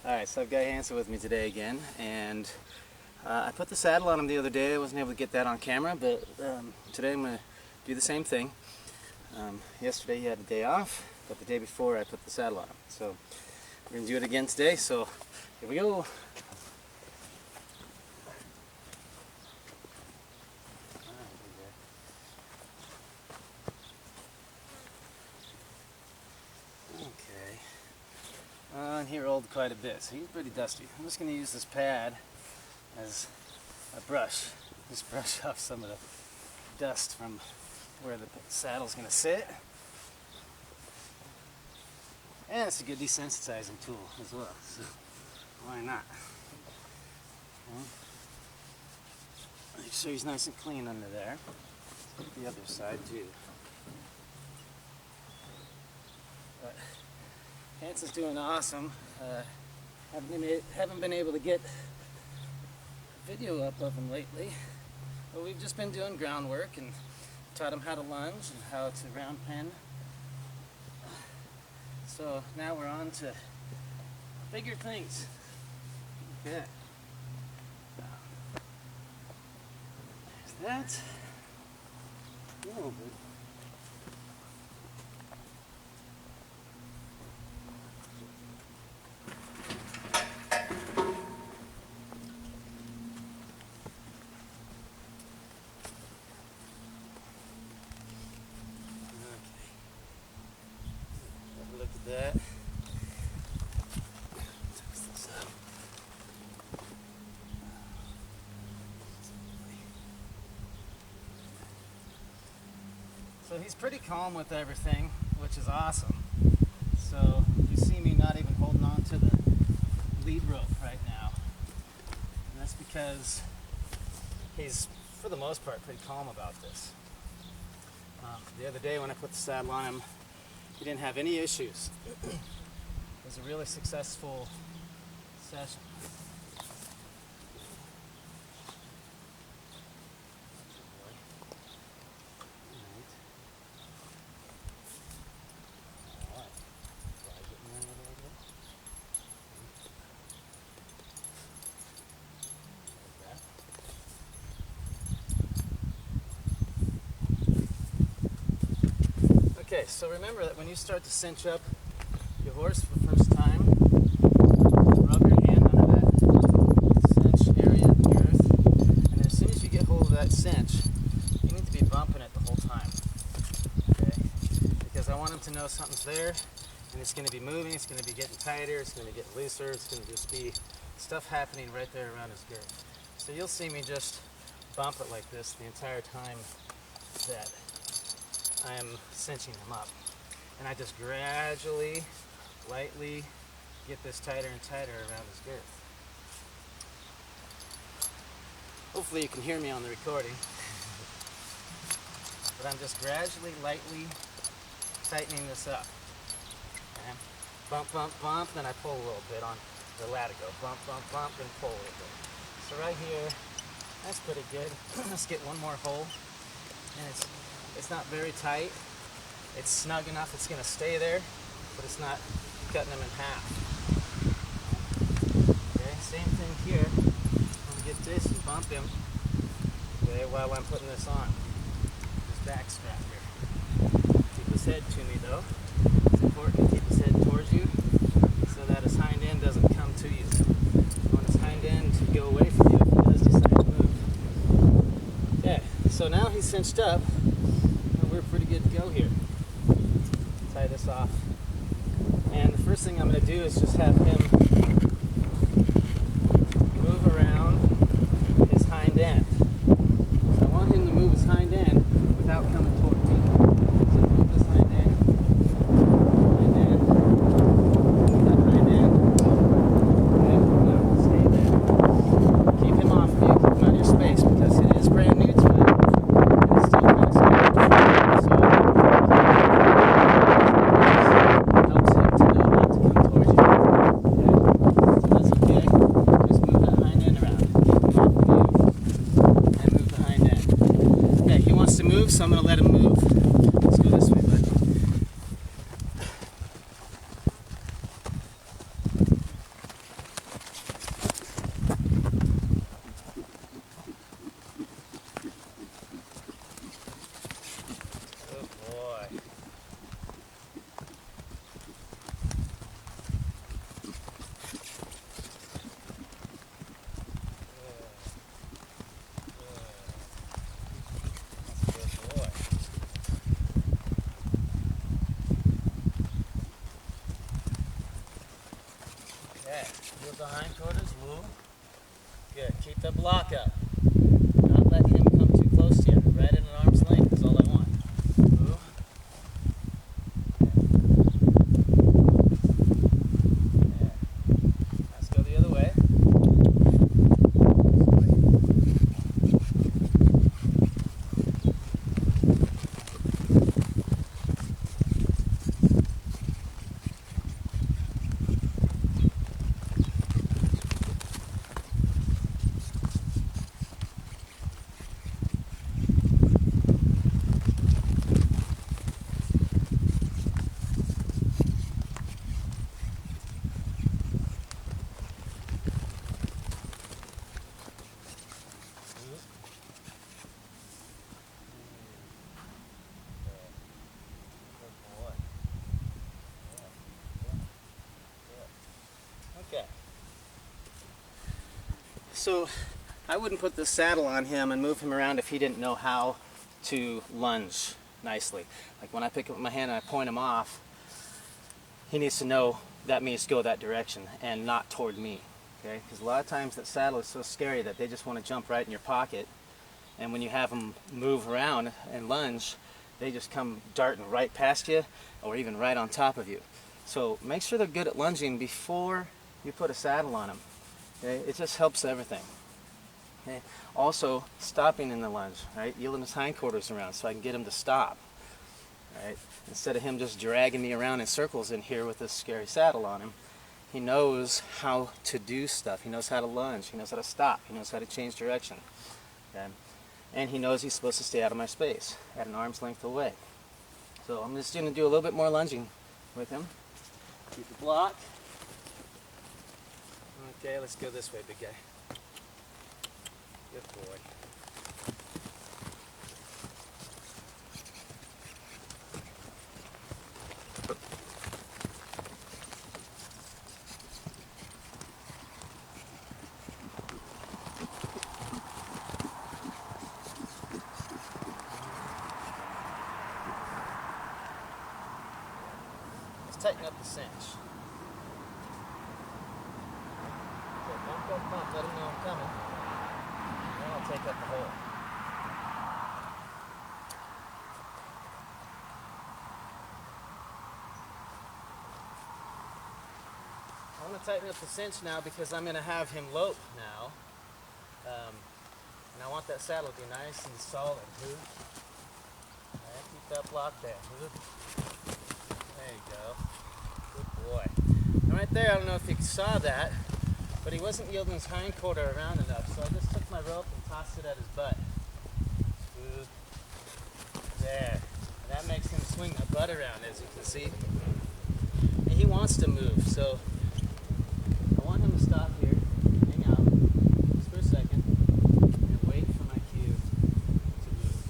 Alright, so I've got Hansen with me today again, and I put the saddle on him the other day. I wasn't able to get that on camera, but today I'm going to do the same thing. Yesterday he had a day off, but the day before I put the saddle on him. So we're going to do it again today, so here we go. Okay. And he rolled quite a bit, so he's pretty dusty. I'm just going to use this pad as a brush. Just brush off some of the dust from where the saddle's going to sit. And it's a good desensitizing tool as well, so why not? Okay. Make sure he's nice and clean under there. Let's get the other side too. But Hanson's doing awesome. Haven't been able to get a video up of him lately, but we've just been doing groundwork and taught him how to lunge and how to round pen. So now we're on to bigger things. Okay. There's that. A little bit. Look at that. Toast this up. So he's pretty calm with everything, which is awesome. So you see me not even holding on to the lead rope right now. And that's because he's, for the most part, pretty calm about this. The other day when I put the saddle on him, he didn't have any issues. It was a really successful session. Okay, so remember that when you start to cinch up your horse for the first time, rub your hand under that cinch area of the girth, and as soon as you get hold of that cinch, you need to be bumping it the whole time. Okay? Because I want him to know something's there, and it's going to be moving, it's going to be getting tighter, it's going to be getting looser, it's going to just be stuff happening right there around his girth. So you'll see me just bump it like this the entire time that I am cinching him up. And I just gradually, lightly get this tighter and tighter around his girth. Hopefully you can hear me on the recording. But I'm just gradually, lightly tightening this up. Okay? Bump, bump, bump, then I pull a little bit on the latigo. Bump, bump, bump, then pull a little bit. So right here, that's pretty good. Let's get one more hole. And it's not very tight. It's snug enough it's going to stay there, but it's not cutting them in half. Okay, same thing here. I'm going to get this and bump him, okay, while I'm putting this on. This back strap here. Keep his head to me though. It's important to keep his head towards you so that his hind end doesn't come to you. You want his hind end to go away from you if he does decide to move. Okay, so now he's cinched up. We're pretty good to go here. Tie this off. And the first thing I'm going to do is just have him move around his hind end. So I want him to move his hind end without coming toward me. So move his hind end, that hind end. Okay, now stay there. Keep him off of you, keep him out of your space because it is brand new to him. And it's still kind of scary. Helps him to know not to come towards you. Okay? Okay, heels the hindquarters, woo. Good, keep the block up. Not let him come too close to you. Right at an arm's length is all I want. Woo. Yeah. Let's go the other way. Okay. So I wouldn't put the saddle on him and move him around if he didn't know how to lunge nicely. Like when I pick up my hand and I point him off, he needs to know that means go that direction and not toward me. Okay? Because a lot of times that saddle is so scary that they just want to jump right in your pocket, and when you have them move around and lunge, they just come darting right past you or even right on top of you. So make sure they're good at lunging before you put a saddle on them. Okay? It just helps everything. Okay? Also, stopping in the lunge, right? Yielding his hindquarters around so I can get him to stop. Right? Instead of him just dragging me around in circles in here with this scary saddle on him, he knows how to do stuff. He knows how to lunge. He knows how to stop. He knows how to change direction. Okay? And he knows he's supposed to stay out of my space at an arm's length away. So I'm just going to do a little bit more lunging with him. Keep the block. Okay, let's go this way, big guy. Good boy. Let's tighten up the cinch. Bump, let him know I'm coming. And then I'll take up the hole. I'm going to tighten up the cinch now because I'm going to have him lope now. And I want that saddle to be nice and solid. Right, keep that block there. There you go. Good boy. And right there, I don't know if you saw that, but he wasn't yielding his hindquarter around enough, so I just took my rope and tossed it at his butt. Smooth. There. And that makes him swing that butt around, as you can see. And he wants to move, so I want him to stop here, hang out, just for a second, and wait for my cue to move.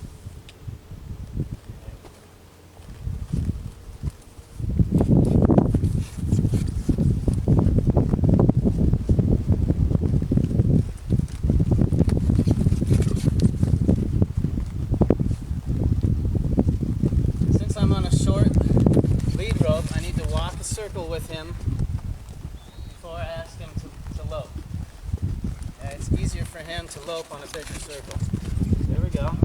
Since I'm on a short lead rope, I need to walk a circle with him before I ask him to lope. It's easier for him to lope on a bigger circle. There we go.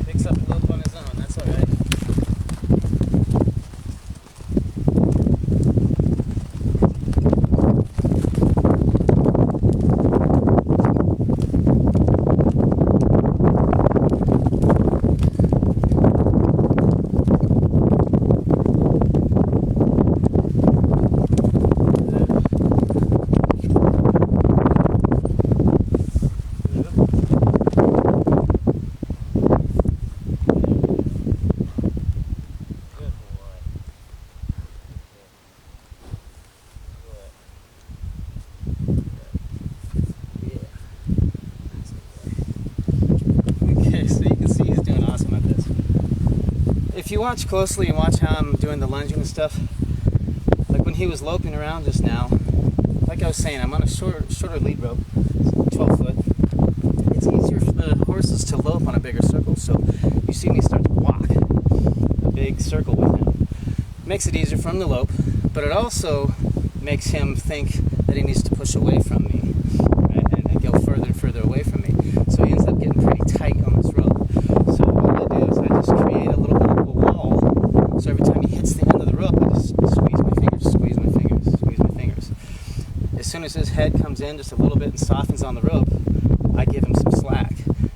Picks up a lope on his own. you watch closely and watch how I'm doing the lunging and stuff, like when he was loping around just now, like I was saying, I'm on a shorter lead rope, 12 foot. It's easier for the horses to lope on a bigger circle, so you see me start to walk a big circle with him. Makes it easier for him to lope, but it also makes him think that he needs to push away from me, right, and go further and further away from me. So he ends up getting pretty tight on this rope. So what I do is I just create a little bit of a wall. So every time he hits the end of the rope, I just squeeze my fingers, squeeze my fingers, squeeze my fingers. As soon as his head comes in just a little bit and softens on the rope, I give him some slack.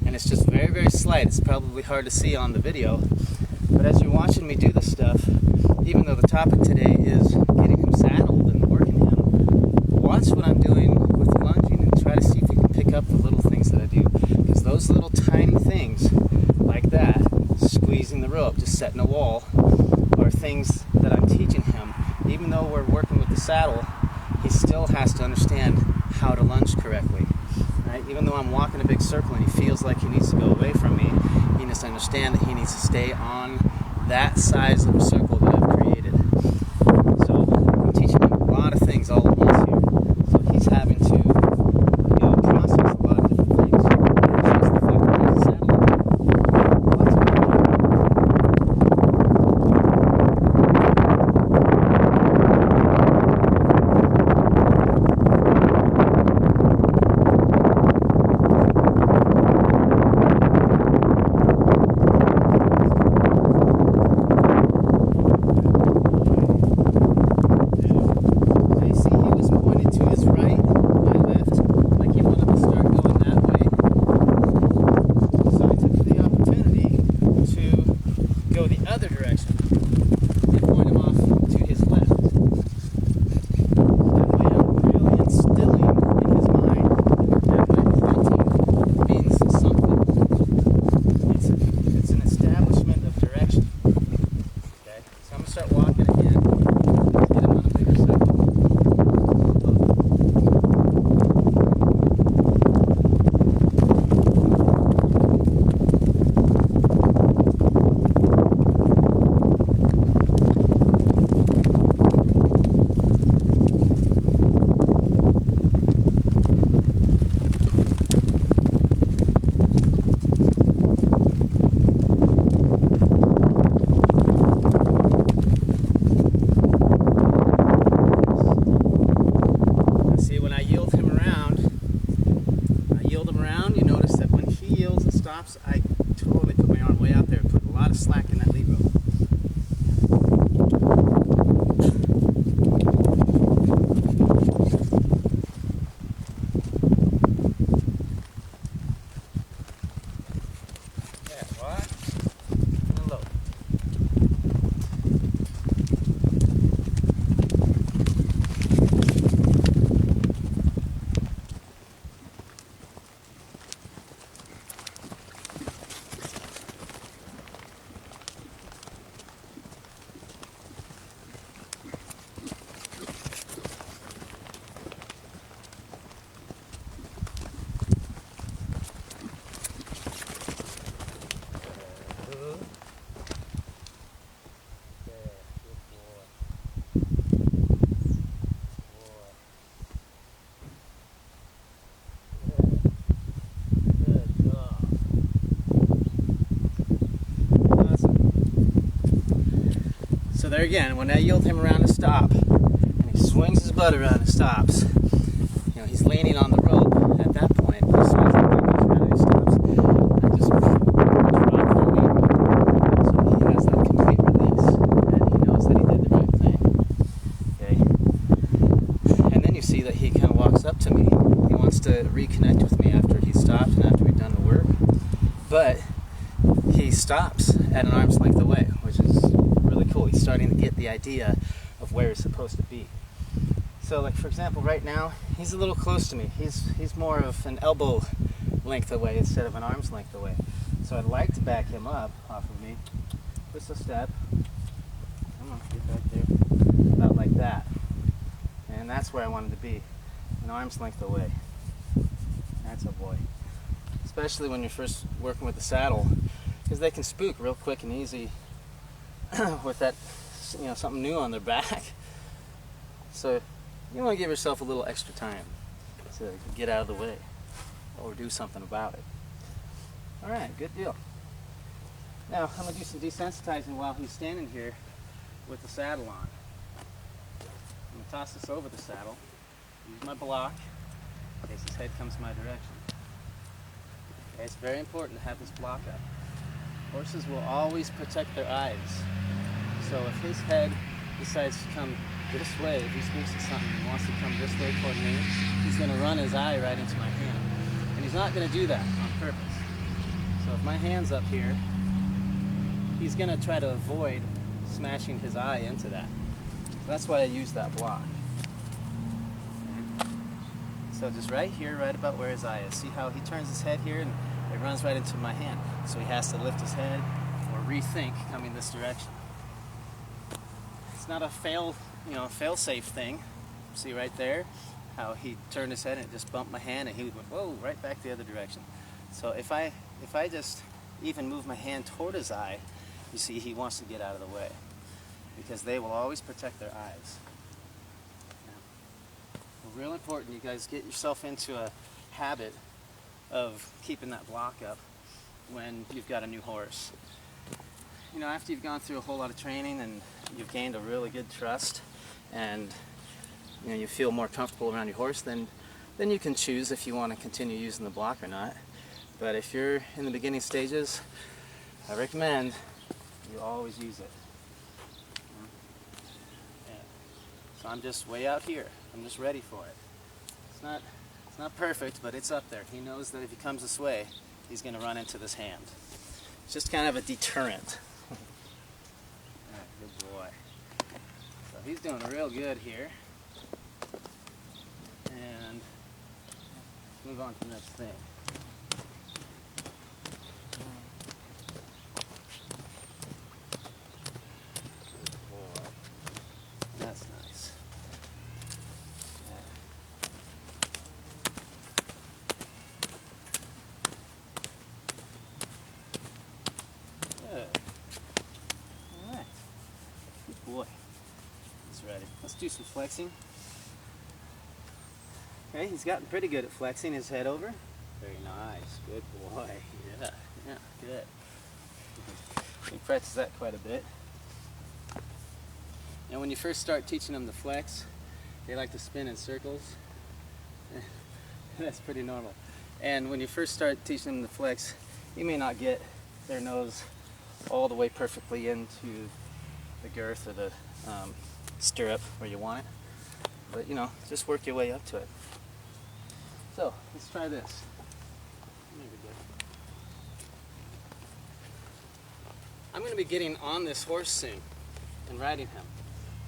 And it's just very, very slight. It's probably hard to see on the video. But as you're watching me do this stuff, even though the topic today is getting him saddled and working him, watch what I'm doing with the lunging and try to see if you can pick up the little things that I do. Because those little tiny things, like that, squeezing the rope, just setting a wall, are things that I'm teaching him. Even though we're working with the saddle, he still has to understand how to lunge correctly. Right? Even though I'm walking a big circle and he feels like he needs to go away from me, he needs to understand that he needs to stay on that size of a circle that I've created. So I'm teaching him a lot of things all at once here. So he's having to, process a lot of different things. Just the fact that he's saddled. Lots of I totally put my arm way out there and put a lot of slack in that lead rope. Yeah, what? And low. So there again, when I yield him around to stop, and he swings his butt around and stops, he's leaning on the rope at that point. He swings the butt around and he stops. I just drop the lead so he has that complete release, and he knows that he did the right thing. Okay. And then you see that he kind of walks up to me. He wants to reconnect with me after he stopped and after we've done the work, but he stops at an arm's length away, which is really cool. He's starting to get the idea of where he's supposed to be. So, like for example, right now he's a little close to me. He's more of an elbow length away instead of an arm's length away. So I'd like to back him up off of me. Just a step. Come on, get back there. About like that. And that's where I want him to be. An arm's length away. That's a boy. Especially when you're first working with the saddle, because they can spook real quick and easy with that, something new on their back. So you want to give yourself a little extra time to get out of the way or do something about it. All right, good deal. Now I'm going to do some desensitizing while he's standing here with the saddle on. I'm going to toss this over the saddle, use my block in case his head comes my direction. Okay, it's very important to have this block up. Horses will always protect their eyes. So if his head decides to come this way, if he speaks to something and wants to come this way toward me, he's going to run his eye right into my hand. And he's not going to do that on purpose. So if my hand's up here, he's going to try to avoid smashing his eye into that. So that's why I use that block. Okay. So just right here, right about where his eye is. See how he turns his head here and it runs right into my hand. So he has to lift his head or rethink coming this direction. It's not a fail-safe thing. See right there how he turned his head and it just bumped my hand and he went, whoa, right back the other direction. So if I just even move my hand toward his eye, you see he wants to get out of the way because they will always protect their eyes. Now, real important, you guys get yourself into a habit of keeping that block up when you've got a new horse. After you've gone through a whole lot of training and you've gained a really good trust and you feel more comfortable around your horse, then you can choose if you want to continue using the block or not. But if you're in the beginning stages, I recommend you always use it. Yeah. So I'm just way out here. I'm just ready for it. It's not perfect, but it's up there. He knows that if he comes this way, he's going to run into this hand. It's just kind of a deterrent. Alright, good boy. So he's doing real good here. And let's move on to the next thing. Good boy. That's nice. Alright. Good boy. He's ready. Let's do some flexing. Okay, he's gotten pretty good at flexing his head over. Very nice. Good boy. Yeah, good. He practices that quite a bit. And when you first start teaching them to flex, they like to spin in circles. That's pretty normal. And when you first start teaching them to flex, you may not get their nose all the way perfectly into the girth or the stirrup where you want it. But just work your way up to it. So let's try this. I'm going to be getting on this horse soon and riding him.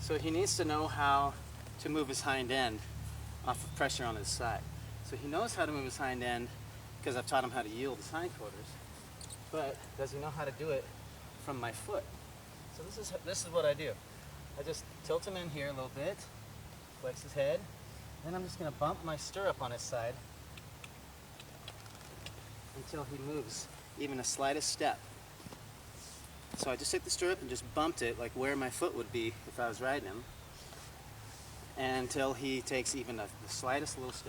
So he needs to know how to move his hind end off of pressure on his side. So he knows how to move his hind end because I've taught him how to yield his hindquarters. But does he know how to do it from my foot? So this is what I do. I just tilt him in here a little bit, flex his head, then I'm just going to bump my stirrup on his side until he moves even the slightest step. So I just took the stirrup and just bumped it like where my foot would be if I was riding him until he takes even the slightest little step.